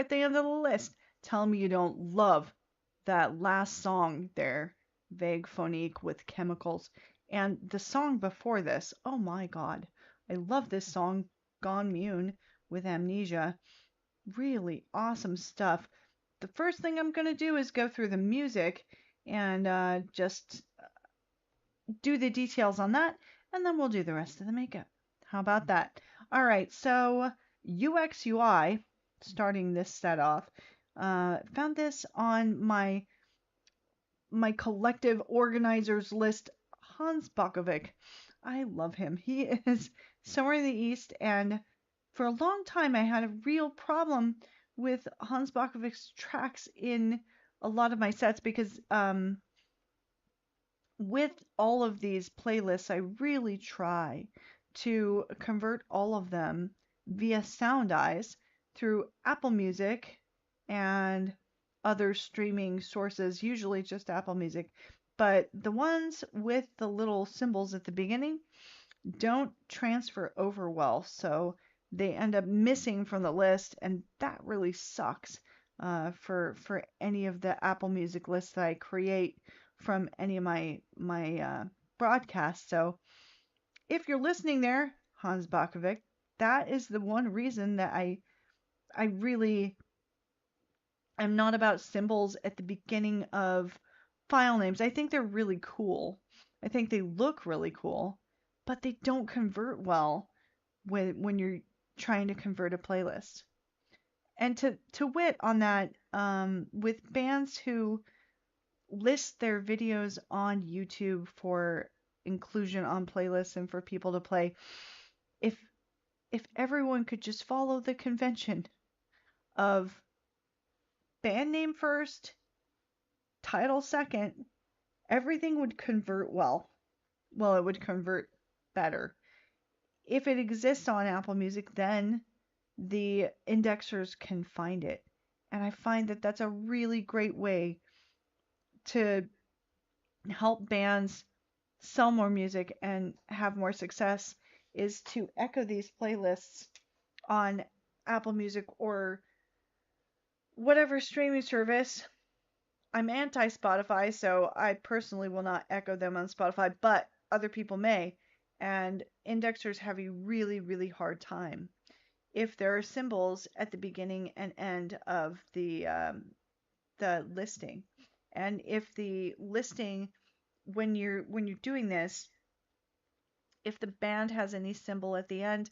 at the end of the list, tell me you don't love that last song there, Vague Phonique with Chemicals. And the song before this, oh my god, I love this song, Gone Mune with Amnesia. Really awesome stuff. The first thing I'm going to do is go through the music and just do the details on that, and then we'll do the rest of the makeup. How about that? All right, so UX UI, starting this set off, found this on my collective organizers list, Hans Bakovic. I love him. He is somewhere in the East, and for a long time I had a real problem with Hans Bakovic's tracks in a lot of my sets because with all of these playlists, I really try to convert all of them via Sound Eyes through Apple Music and other streaming sources, usually just Apple Music. But the ones with the little symbols at the beginning don't transfer over well, so they end up missing from the list, and that really sucks for any of the Apple Music lists that I create from any of my broadcasts. So if you're listening there, Hans Bakovic, that is the one reason that I really am not about symbols at the beginning of file names. I think they're really cool. I think they look really cool, but they don't convert well when you're trying to convert a playlist. And to wit on that, with bands who list their videos on YouTube for inclusion on playlists and for people to play, if if everyone could just follow the convention of band name first, title second, everything would convert well. Well, it would convert better. If it exists on Apple Music, then the indexers can find it. And I find that that's a really great way to help bands sell more music and have more success is to echo these playlists on Apple Music or whatever streaming service. I'm anti Spotify, so I personally will not echo them on Spotify, but other people may. And indexers have a really, really hard time if there are symbols at the beginning and end of the listing. And if the listing, when you're doing this, if the band has any symbol at the end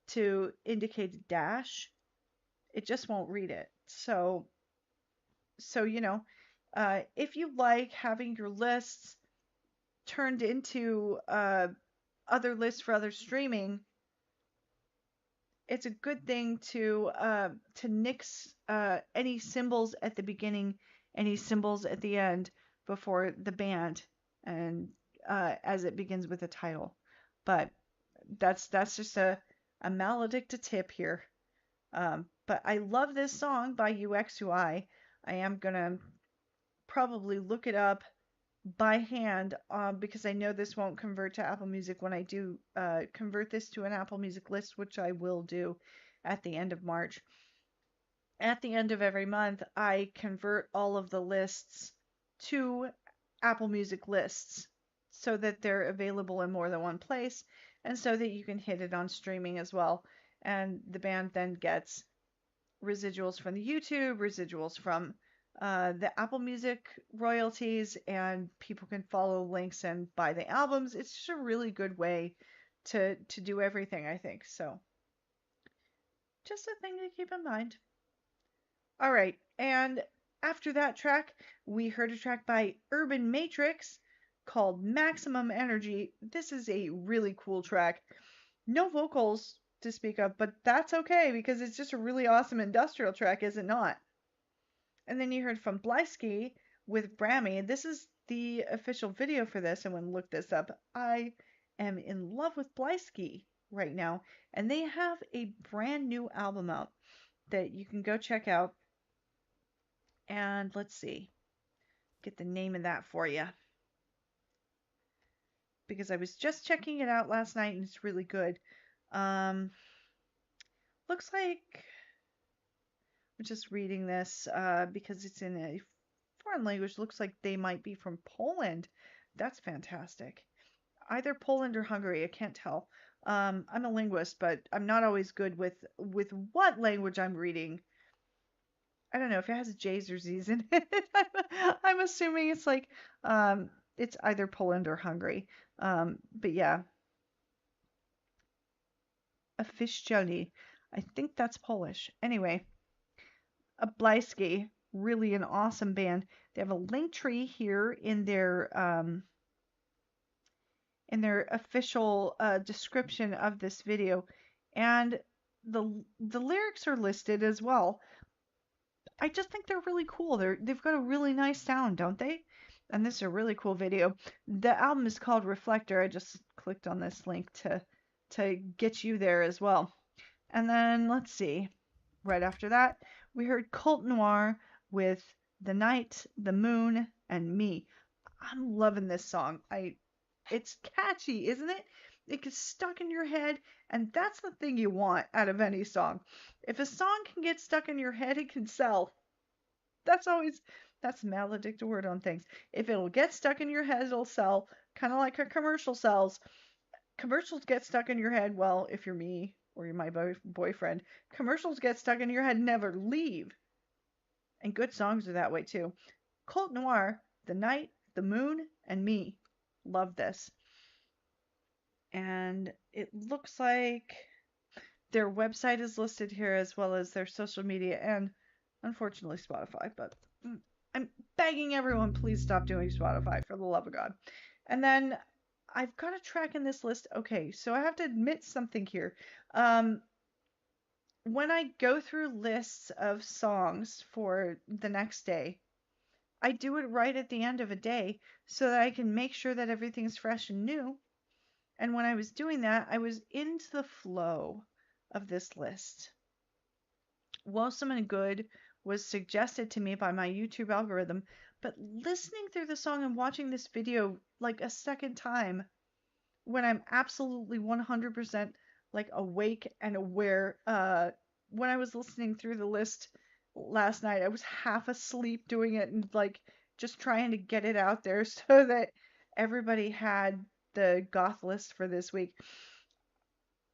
to indicate a dash, it just won't read it. So if you like having your lists turned into other lists for other streaming, it's a good thing to nix any symbols at the beginning, any symbols at the end before the band, and as it begins with a title. But that's just a maledicted tip here. But I love this song by UXUI. I am gonna probably look it up by hand because I know this won't convert to Apple Music when I do convert this to an Apple Music list, which I will do at the end of March. At the end of every month, I convert all of the lists to Apple Music lists so that they're available in more than one place and so that you can hit it on streaming as well. And the band then gets residuals from the YouTube, residuals from the Apple Music royalties, and people can follow links and buy the albums. It's just a really good way to do everything, I think. So just a thing to keep in mind. All right, and after that track, we heard a track by Urban Matrix called Maximum Energy. This is a really cool track. No vocals to speak of, but that's okay because it's just a really awesome industrial track, is it not? And then you heard from Blyski with Brammy. This is the official video for this. I went and looked this up. I am in love with Blyski right now. And they have a brand new album out that you can go check out. And let's see, get the name of that for you. Because I was just checking it out last night and it's really good. Looks like just reading this because it's in a foreign language. Looks like they might be from Poland. That's fantastic. Either Poland or Hungary. I can't tell. I'm a linguist, but I'm not always good with what language I'm reading. I don't know if it has J's or Z's in it. I'm assuming it's like it's either Poland or Hungary. But yeah, officially, I think that's Polish. Anyway, a Blyski, really an awesome band. They have a link tree here in their official description of this video, and the lyrics are listed as well. I just think they're really cool. They've got a really nice sound, don't they? And this is a really cool video. The album is called Reflector. I just clicked on this link to get you there as well. And then let's see. Right after that, we heard Cult Noir with The Night, The Moon, and Me. I'm loving this song. It's catchy, isn't it? It gets stuck in your head, and that's the thing you want out of any song. If a song can get stuck in your head, it can sell. That's always that's a maledictive word on things. If it'll get stuck in your head, it'll sell. Kind of like a commercial sells. Commercials get stuck in your head. Well, if you're me or you're my boyfriend, commercials get stuck in your head, never leave. And good songs are that way too. Cult Noir, The Night, The Moon, and Me. Love this. And it looks like their website is listed here as well as their social media and unfortunately Spotify, but I'm begging everyone, please stop doing Spotify for the love of God. And then I've got a track in this list. Okay, so I have to admit something here. When I go through lists of songs for the next day, I do it right at the end of a day so that I can make sure that everything's fresh and new. And when I was doing that, I was into the flow of this list. Wholesome and Good was suggested to me by my YouTube algorithm, but listening through the song and watching this video like a second time when I'm absolutely 100% like awake and aware, when I was listening through the list last night, I was half asleep doing it and like just trying to get it out there so that everybody had the goth list for this week.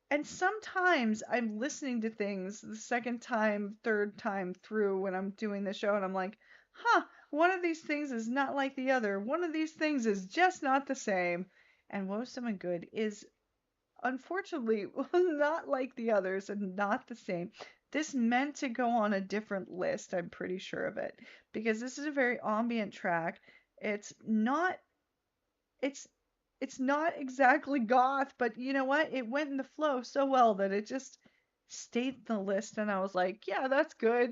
And sometimes I'm listening to things the second time, third time through when I'm doing the show, and I'm like, huh, one of these things is not like the other. One of these things is just not the same. And Woesome and Good is unfortunately not like the others and not the same. This meant to go on a different list, I'm pretty sure of it, because this is a very ambient track. It's not it's it's not exactly goth, but you know what? It went in the flow so well that it just stayed in the list, and I was like, yeah, that's good.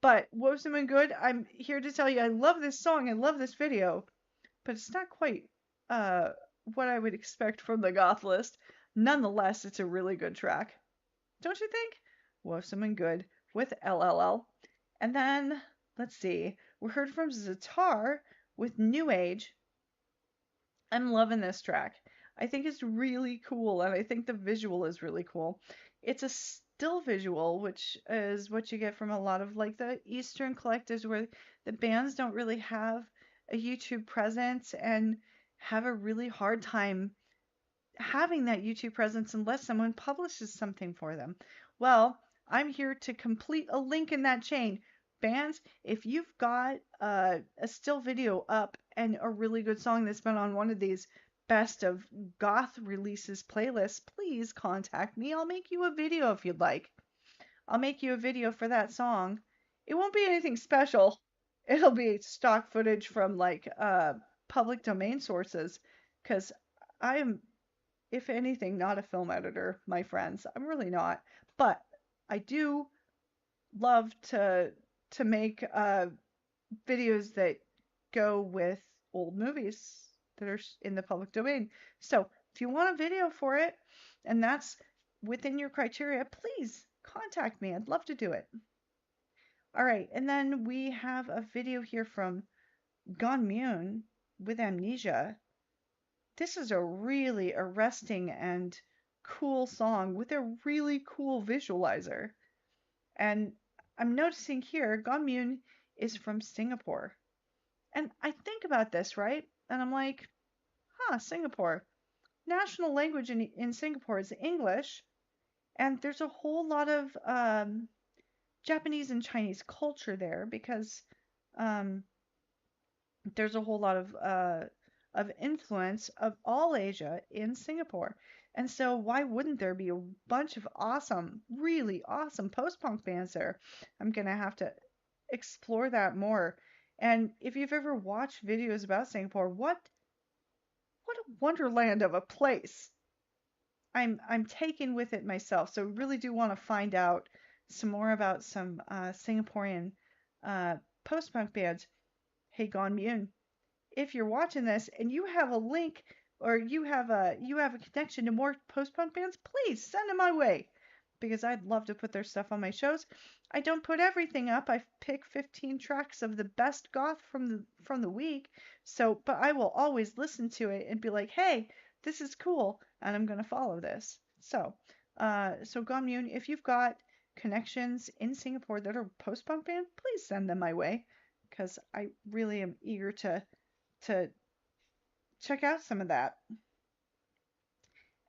But Woesome and Good, I'm here to tell you, I love this song, I love this video, but it's not quite uh what I would expect from the goth list. Nonetheless, it's a really good track. Don't you think? Woesome and Good with LLL. And then, let's see, we heard from Zatar with New Age. I'm loving this track. I think it's really cool, and I think the visual is really cool. It's a still visual, which is what you get from a lot of like the Eastern collectives where the bands don't really have a YouTube presence and have a really hard time having that YouTube presence unless someone publishes something for them. Well, I'm here to complete a link in that chain. Bands, if you've got a still video up and a really good song that's been on one of these best of goth releases playlists, please contact me. I'll make you a video if you'd like. I'll make you a video for that song. It won't be anything special. It'll be stock footage from like public domain sources because I am, if anything, not a film editor, my friends. I'm really not. But I do love to make videos that go with old movies that are in the public domain. So if you want a video for it, and that's within your criteria, please contact me. I'd love to do it. All right, and then we have a video here from Gone Mune with Amnesia. This is a really arresting and cool song with a really cool visualizer. And I'm noticing here, Gomyun is from Singapore. And I think about this, right? And I'm like, Singapore. National language in Singapore is English, and there's a whole lot of Japanese and Chinese culture there because um, there's a whole lot of influence of all Asia in Singapore. And so why wouldn't there be a bunch of awesome, really awesome post-punk bands there? I'm gonna have to explore that more. And if you've ever watched videos about Singapore, what a wonderland of a place. I'm taken with it myself. So really do want to find out some more about some Singaporean uh, post-punk bands. Hey, Gone Myun, if you're watching this and you have a link or you have a connection to more post-punk bands, please send them my way because I'd love to put their stuff on my shows. I don't put everything up. I pick 15 tracks of the best goth from the week. So, but I will always listen to it and be like, "Hey, this is cool," and I'm gonna follow this. So Gomyun, if you've got connections in Singapore that are post-punk band, please send them my way because I really am eager to check out some of that.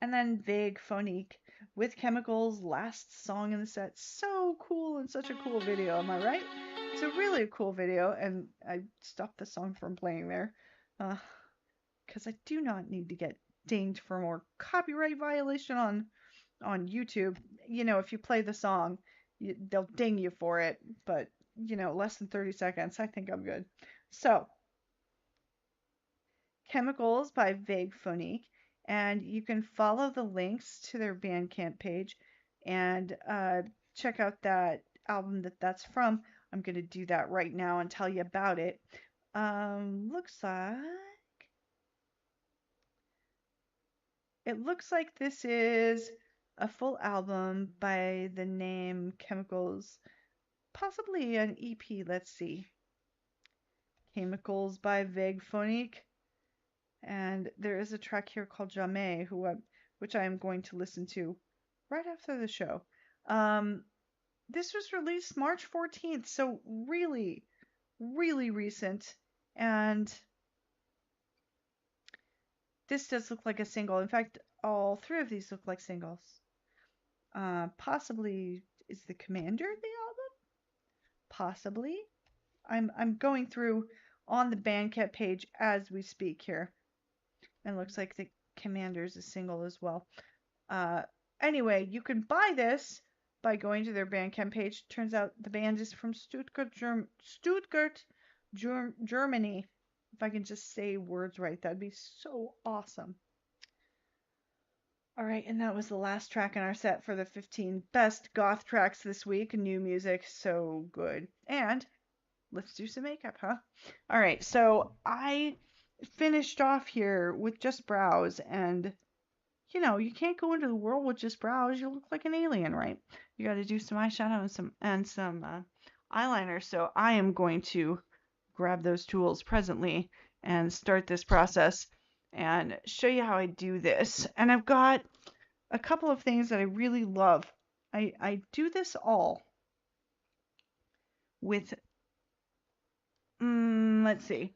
And then Vague Phonique with Chemicals, last song in the set. So cool and such a cool video, am I right? It's a really cool video, and I stopped the song from playing there because I do not need to get dinged for more copyright violation on YouTube. You know, if you play the song, they'll ding you for it, but less than 30 seconds. I think I'm good. So, Chemicals by Vague Phonique, and you can follow the links to their Bandcamp page and check out that album that's from. I'm going to do that right now and tell you about it. Looks like this is a full album by the name Chemicals, possibly an EP. Let's see. Chemicals by Vague Phonique. And there is a track here called Jamais, which I am going to listen to right after the show. This was released March 14th, so really, really recent. And this does look like a single. In fact, all three of these look like singles. Possibly is the Commander the album? Possibly. I'm going through on the Bandcamp page as we speak here. And looks like the Commander's a single as well. Uh, anyway, you can buy this by going to their Bandcamp page. Turns out the band is from Stuttgart, Germany. If I can just say words right, that'd be so awesome. All right, and that was the last track in our set for the 15 best goth tracks this week. New music, so good. And let's do some makeup, huh? All right, so I finished off here with just brows, and you can't go into the world with just brows. You look like an alien, right? You got to do some eyeshadow and some eyeliner. So I am going to grab those tools presently and start this process and show you how I do this. And I've got a couple of things that I really love. I do this all with let's see,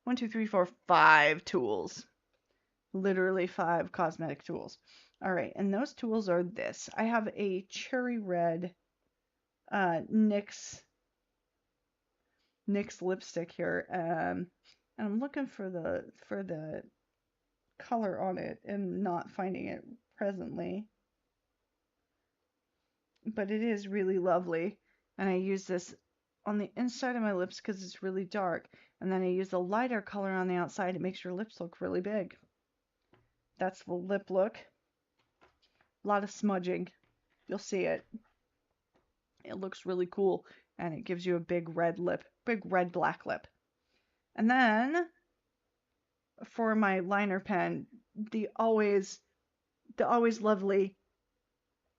1, 2, 3, 4, 5 tools. Literally 5 cosmetic tools. All right, and those tools are this. I have a cherry red NYX lipstick here, and I'm looking for the color on it and not finding it presently. But it is really lovely, and I use this on the inside of my lips because it's really dark, and then I use a lighter color on the outside. It makes your lips look really big. That's the lip look. A lot of smudging. You'll see it. It looks really cool, and it gives you a big red lip, big red black lip. And then for my liner pen, the always lovely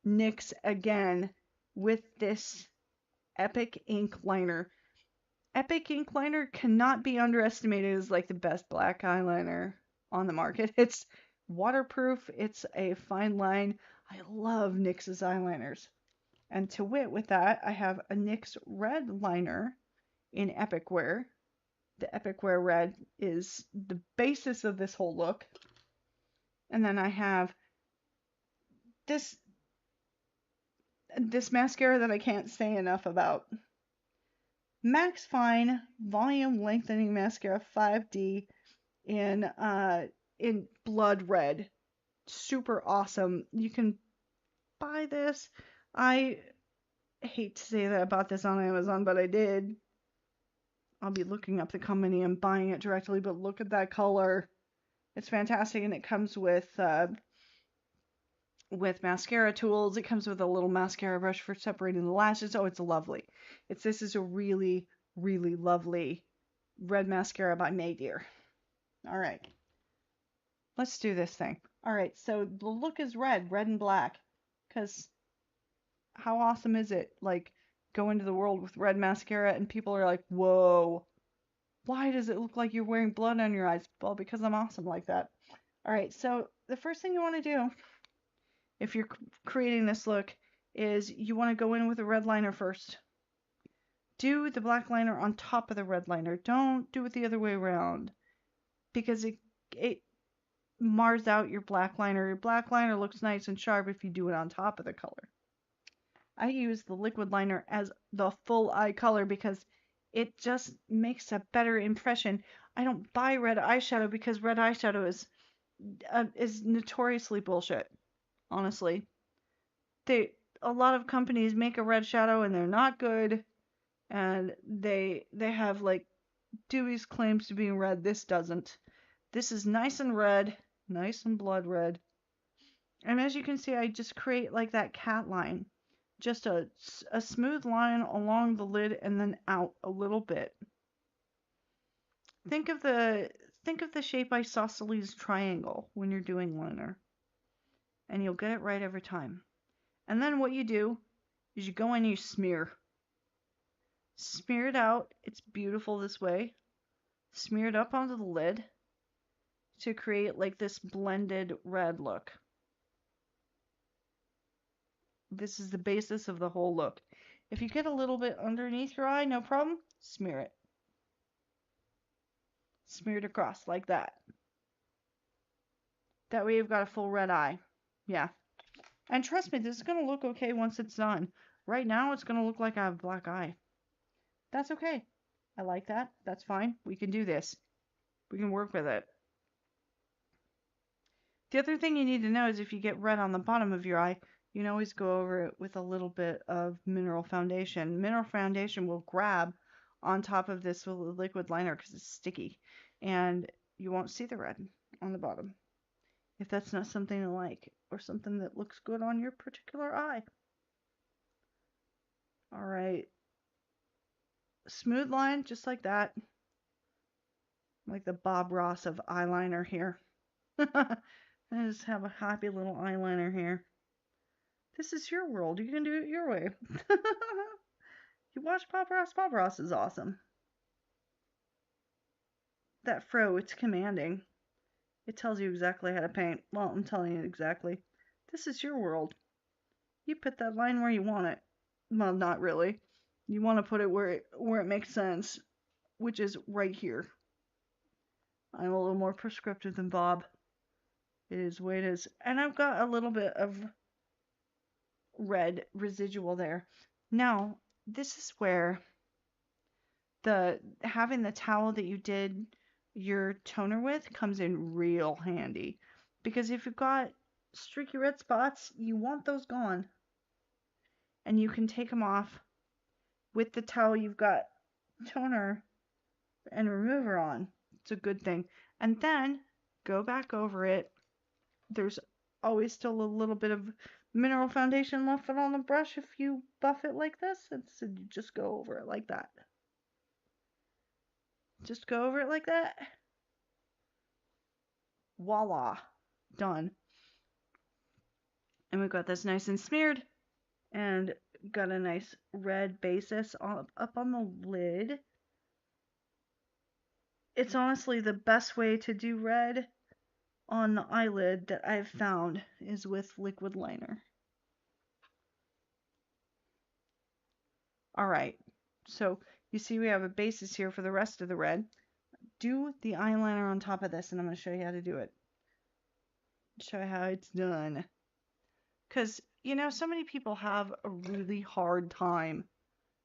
NYX again with this Epic ink liner. Epic ink liner cannot be underestimated as like the best black eyeliner on the market. It's waterproof. It's a fine line. I love NYX's eyeliners. And to wit, with that, I have a NYX red liner in Epic Wear. The Epic Wear red is the basis of this whole look. And then I have this mascara that I can't say enough about. Max Fine Volume Lengthening Mascara 5D in blood red. Super awesome. You can buy this. I hate to say that I bought this on Amazon, but I did. I'll be looking up the company and buying it directly, but look at that color. It's fantastic, and it comes with mascara tools. It comes with a little mascara brush for separating the lashes. Oh, it's lovely. This is a really, really lovely red mascara by Maydear. All right. Let's do this thing. All right, so the look is red and black, because how awesome is it? Like, go into the world with red mascara and people are like, whoa, why does it look like you're wearing blood on your eyes? Well, because I'm awesome like that. All right, so the first thing you want to do if you're creating this look is you want to go in with a red liner first. Do the black liner on top of the red liner. Don't do it the other way around, because it mars out your black liner. Your black liner looks nice and sharp if you do it on top of the color. I use the liquid liner as the full eye color because it just makes a better impression. I don't buy red eyeshadow because red eyeshadow is notoriously bullshit. Honestly, a lot of companies make a red shadow and they're not good, and they have like dubious claims to being red. This doesn't. This is nice and red, nice and blood red. And as you can see, I just create like that cat line. Just a smooth line along the lid and then out a little bit. Think of the shape isosceles triangle when you're doing liner. And you'll get it right every time. And then what you do is you go in and you smear. Smear it out. It's beautiful this way. Smear it up onto the lid to create like this blended red look. This is the basis of the whole look. If you get a little bit underneath your eye, no problem, smear it. Smear it across like that. That way you've got a full red eye. Yeah. And trust me, this is going to look okay once it's done. Right now, it's going to look like I have a black eye. That's okay. I like that. That's fine. We can do this. We can work with it. The other thing you need to know is if you get red on the bottom of your eye, you can always go over it with a little bit of mineral foundation. Mineral foundation will grab on top of this liquid liner because it's sticky, and you won't see the red on the bottom if that's not something you like or something that looks good on your particular eye. All right. Smooth line, just like that. Like the Bob Ross of eyeliner here. I just have a happy little eyeliner here. This is your world. You can do it your way. You watch Bob Ross. Bob Ross is awesome. That fro, it's commanding. It tells you exactly how to paint. Well, I'm telling you exactly. This is your world. You put that line where you want it. Well, not really. You want to put it where it makes sense, which is right here. I'm a little more prescriptive than Bob. It is the way it is. And I've got a little bit of red residual there. Now, this is where having the towel that you did your toner with comes in real handy. Because if you've got streaky red spots, you want those gone. And you can take them off with the towel you've got toner and remover on. It's a good thing. And then go back over it. There's always still a little bit of mineral foundation left on the brush if you buff it like this. And so you just go over it like that. Just go over it like that. Voila. Done. And we've got this nice and smeared. And got a nice red basis up on the lid. It's honestly the best way to do red on the eyelid that I've found is with liquid liner. All right. So you see we have a basis here for the rest of the red. Do the eyeliner on top of this, and I'm going to show you how to do it. Show you how it's done. Because, you know, so many people have a really hard time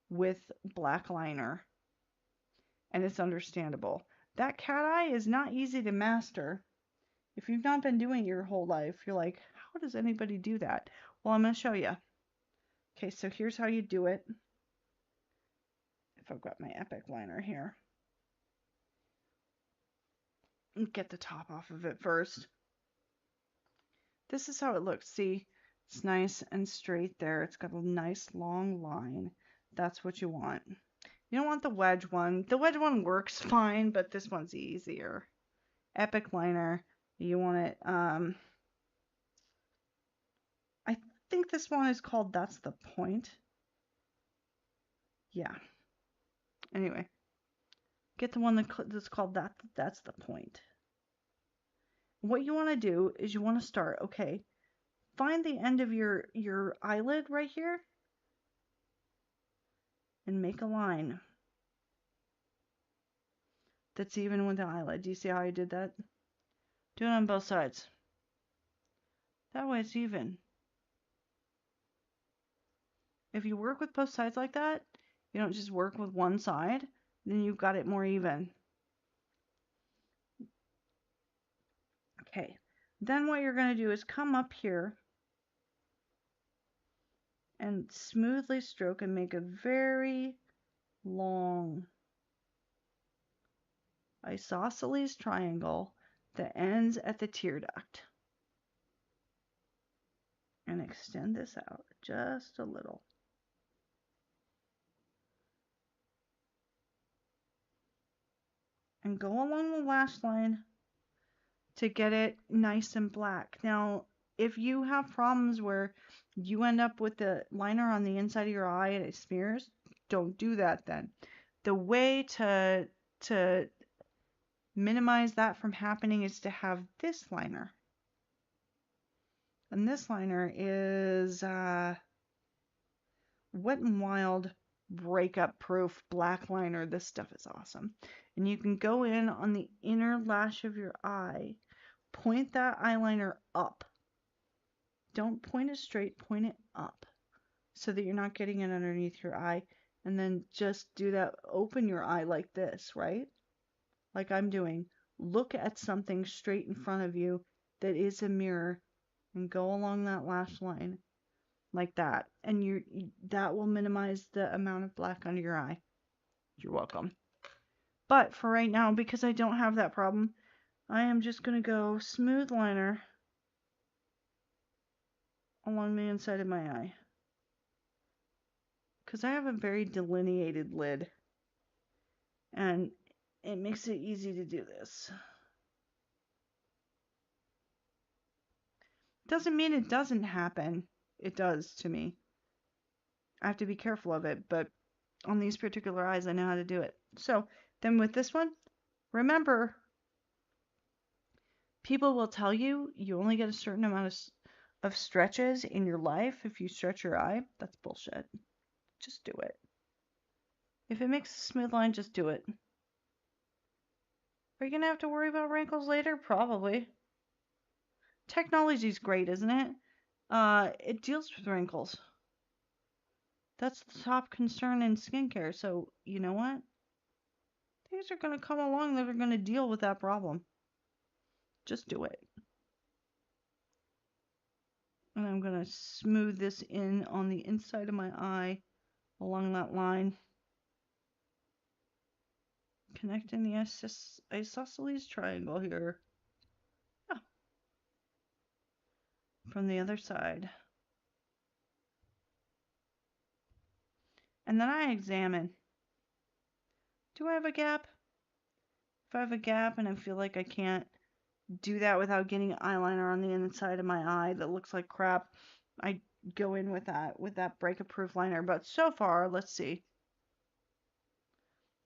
with black liner, and it's understandable. That cat eye is not easy to master. If you've not been doing it your whole life, you're like, how does anybody do that? Well, I'm going to show you. Okay, so here's how you do it. If I've got my Epic liner here. Get the top off of it first. This is how it looks. See, it's nice and straight there. It's got a nice long line. That's what you want. You don't want the wedge one. The wedge one works fine, but this one's easier. Epic liner. You want it, I think this one is called That's the Point. Yeah. Anyway, get the one that's called That's the Point. What you want to do is you want to start, okay, find the end of your eyelid right here and make a line that's even with the eyelid. Do you see how I did that? Do it on both sides. That way it's even. If you work with both sides like that, you don't just work with one side, then you've got it more even. Okay, then what you're going to do is come up here and smoothly stroke and make a very long isosceles triangle that ends at the tear duct. And extend this out just a little. And go along the lash line to get it nice and black. Now, if you have problems where you end up with the liner on the inside of your eye and it smears, don't do that then. The way to minimize that from happening is to have this liner. And this liner is Wet n Wild breakup proof black liner. This stuff is awesome. And you can go in on the inner lash of your eye, point that eyeliner up. Don't point it straight, point it up so that you're not getting it underneath your eye. And then just do that, open your eye like this, right? Like I'm doing. Look at something straight in front of you that is a mirror and go along that lash line like that. And that will minimize the amount of black under your eye. You're welcome. But for right now, because I don't have that problem, I am just going to go smooth liner along the inside of my eye. Because I have a very delineated lid. And it makes it easy to do this. Doesn't mean it doesn't happen. It does to me. I have to be careful of it, but on these particular eyes, I know how to do it. So then with this one, remember, people will tell you you only get a certain amount of stretches in your life if you stretch your eye. That's bullshit. Just do it. If it makes a smooth line, just do it. Are you going to have to worry about wrinkles later? Probably. Technology's great, isn't it? It deals with wrinkles. That's the top concern in skincare. So, you know what? Things are going to come along that are going to deal with that problem. Just do it. And I'm going to smooth this in on the inside of my eye along that line. Connecting the isosceles triangle here. Oh. From the other side. And then I examine. Do I have a gap? If I have a gap and I feel like I can't do that without getting eyeliner on the inside of my eye that looks like crap, I go in with that break-up proof liner. But so far, let's see.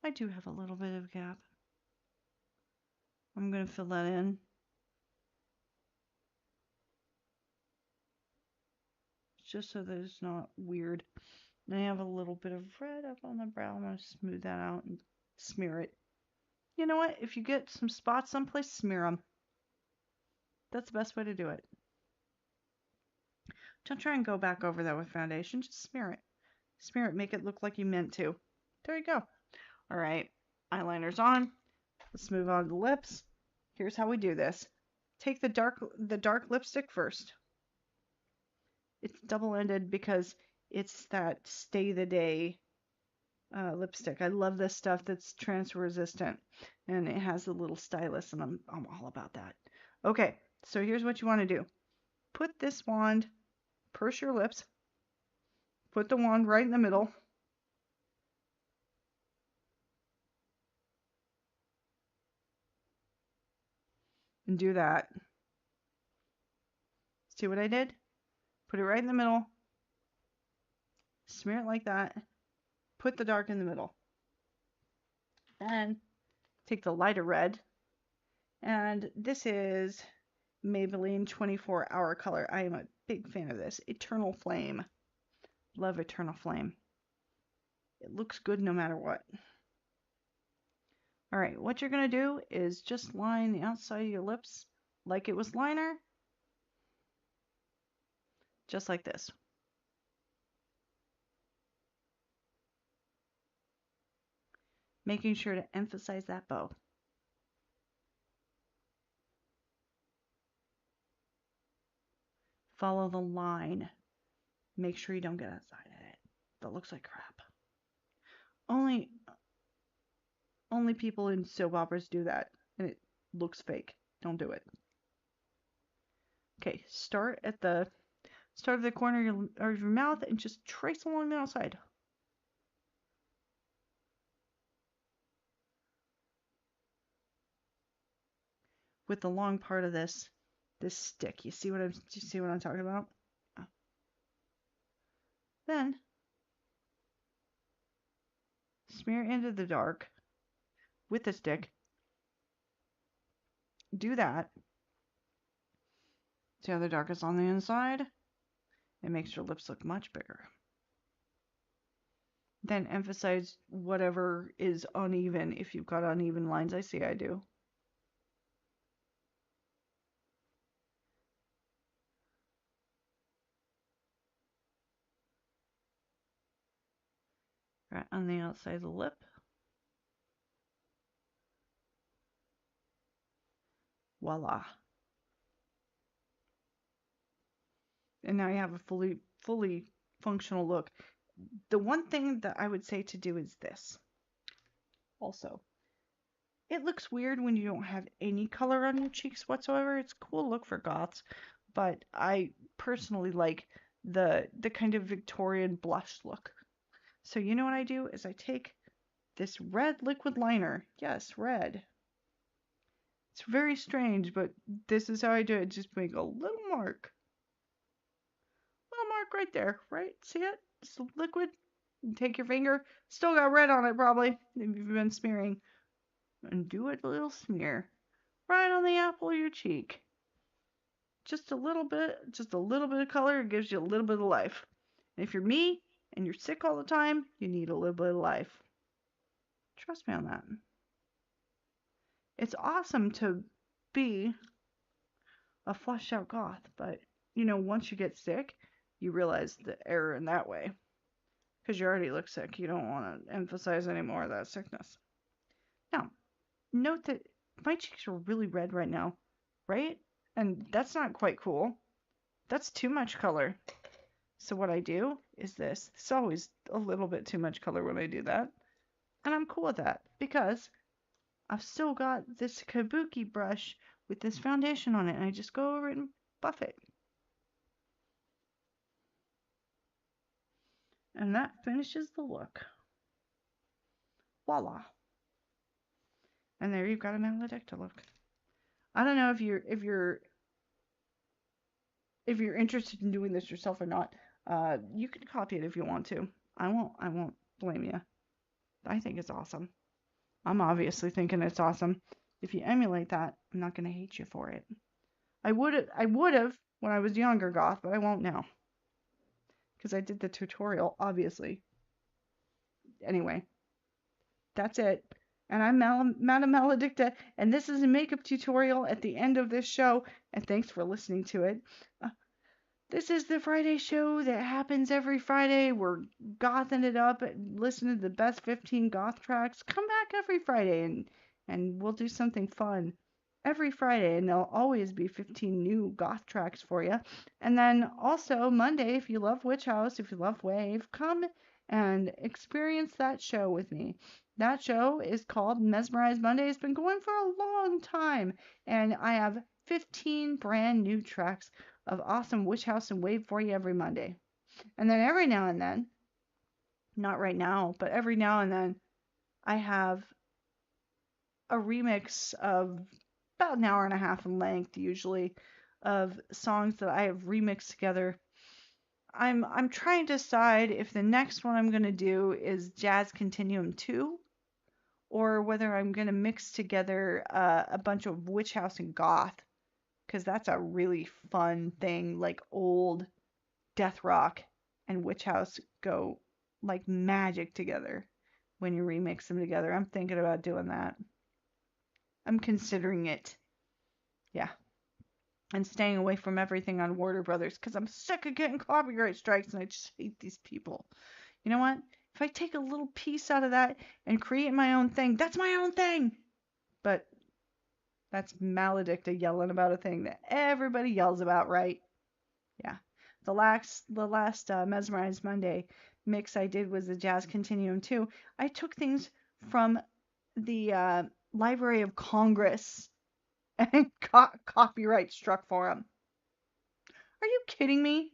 I do have a little bit of gap. I'm going to fill that in. Just so that it's not weird. I have a little bit of red up on the brow. I'm going to smooth that out and smear it. You know what? If you get some spots someplace, smear them. That's the best way to do it. Don't try and go back over that with foundation. Just smear it. Smear it. Make it look like you meant to. There you go. All right. Eyeliner's on. Let's move on to the lips. Here's how we do this. Take the dark lipstick first. It's double-ended because it's that Stay the Day lipstick. I love this stuff that's transfer resistant, and it has a little stylus, and I'm all about that. Okay, so here's what you want to do. Put this wand, purse your lips, put the wand right in the middle, and do that. See what I did? Put it right in the middle, smear it like that, put the dark in the middle. Then take the lighter red, and this is Maybelline 24-hour color. I am a big fan of this. Eternal Flame. Love Eternal Flame. It looks good no matter what. All right, what you're going to do is just line the outside of your lips like it was liner. Just like this. Making sure to emphasize that bow. Follow the line. Make sure you don't get outside of it. That looks like crap. Only people in soap operas do that, and it looks fake. Don't do it. Okay, start at the of the corner of your mouth and just trace along the outside. With the long part of this stick. You see what I'm talking about? Then smear into the dark with the stick. Do that. See how the dark is on the inside? It makes your lips look much bigger. Then emphasize whatever is uneven. If you've got uneven lines, I see I do. Right on the outside of the lip. Voila. And now you have a fully functional look. The one thing that I would say to do is this. Also, it looks weird when you don't have any color on your cheeks whatsoever. It's a cool look for goths, but I personally like the kind of Victorian blush look. So you know what I do is I take this red liquid liner. Yes, red. It's very strange, but this is how I do it. Just make a little mark. Little mark right there, right? See it? It's liquid. You take your finger. Still got red on it probably if you've been smearing. And do a little smear right on the apple of your cheek. Just a little bit of color gives you a little bit of life. And if you're me and you're sick all the time, you need a little bit of life. Trust me on that. It's awesome to be a flushed out goth, but you know, once you get sick, you realize the error in that way. Because you already look sick. You don't want to emphasize any more of that sickness. Now, note that my cheeks are really red right now, right? And that's not quite cool. That's too much color. So what I do is this. It's always a little bit too much color when I do that. And I'm cool with that because I've still got this kabuki brush with this foundation on it. And I just go over it and buff it. And that finishes the look. Voila. And there you've got a maledicta look. I don't know if you're interested in doing this yourself or not. You can copy it if you want to. I won't blame you. I think it's awesome. I'm obviously thinking it's awesome. If you emulate that, I'm not gonna hate you for it. I would have when I was younger, goth, but I won't now. because I did the tutorial, obviously. Anyway, that's it. And I'm Madam Maledicta, and this is a makeup tutorial at the end of this show, and thanks for listening to it. Uh, This is the Friday show that happens every Friday. We're gothing it up, listening to the best 15 goth tracks. Come back every Friday and we'll do something fun every Friday, and there'll always be 15 new goth tracks for you. And then also Monday, if you love Witch House, if you love Wave, come and experience that show with me. That show is called Mesmerize Monday. It's been going for a long time, and I have 15 brand new tracks of awesome Witch House and Wave for you every Monday. And then every now and then, not right now, but every now and then, I have a remix of about an hour and a half in length, usually, of songs that I have remixed together. I'm trying to decide if the next one I'm gonna do is Jazz Continuum 2, or whether I'm gonna mix together a bunch of Witch House and Goth, because that's a really fun thing, like old death rock and witch house go like magic together when you remix them together. I'm thinking about doing that. I'm considering it. Yeah. And staying away from everything on Warner Brothers because I'm sick of getting copyright strikes and I just hate these people. You know what? If I take a little piece out of that and create my own thing, that's my own thing. But that's Maledicta yelling about a thing that everybody yells about, right? Yeah. The last Mesmerized Monday mix I did was the Jazz Continuum 2. I took things from the Library of Congress and got copyright struck for them. Are you kidding me?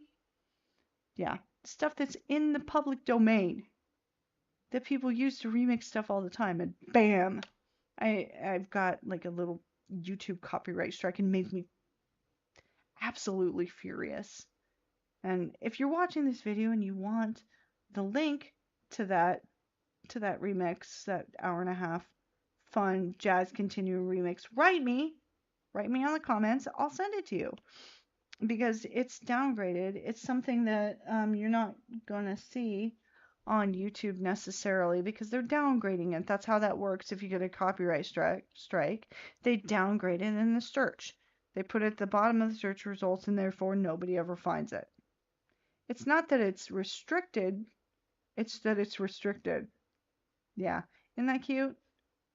Yeah. Stuff that's in the public domain that people use to remix stuff all the time, and bam! I've got like a little YouTube copyright strike, and makes me absolutely furious. And if you're watching this video and you want the link to that remix, that hour and a half fun Jazz Continuum remix, write me on the comments. I'll send it to you because it's downgraded. It's something that you're not gonna see on YouTube necessarily because they're downgrading it. That's how that works. If you get a copyright strike, they downgrade it in the search. They put it at the bottom of the search results, and therefore nobody ever finds it. It's not that it's restricted, it's that it's restricted. Yeah. Isn't that cute?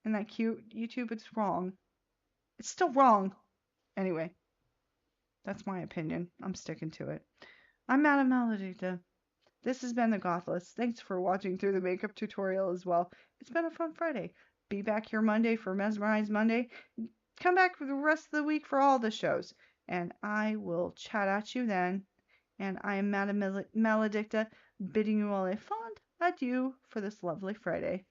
Isn't that cute? YouTube, it's wrong. It's still wrong. Anyway, that's my opinion. I'm sticking to it. I'm Madam Maledicta. This has been the Gothless. Thanks for watching through the makeup tutorial as well. It's been a fun Friday. Be back here Monday for Mesmerize Monday. Come back for the rest of the week for all the shows. And I will chat at you then. And I am Madam Maledicta, bidding you all a fond adieu for this lovely Friday.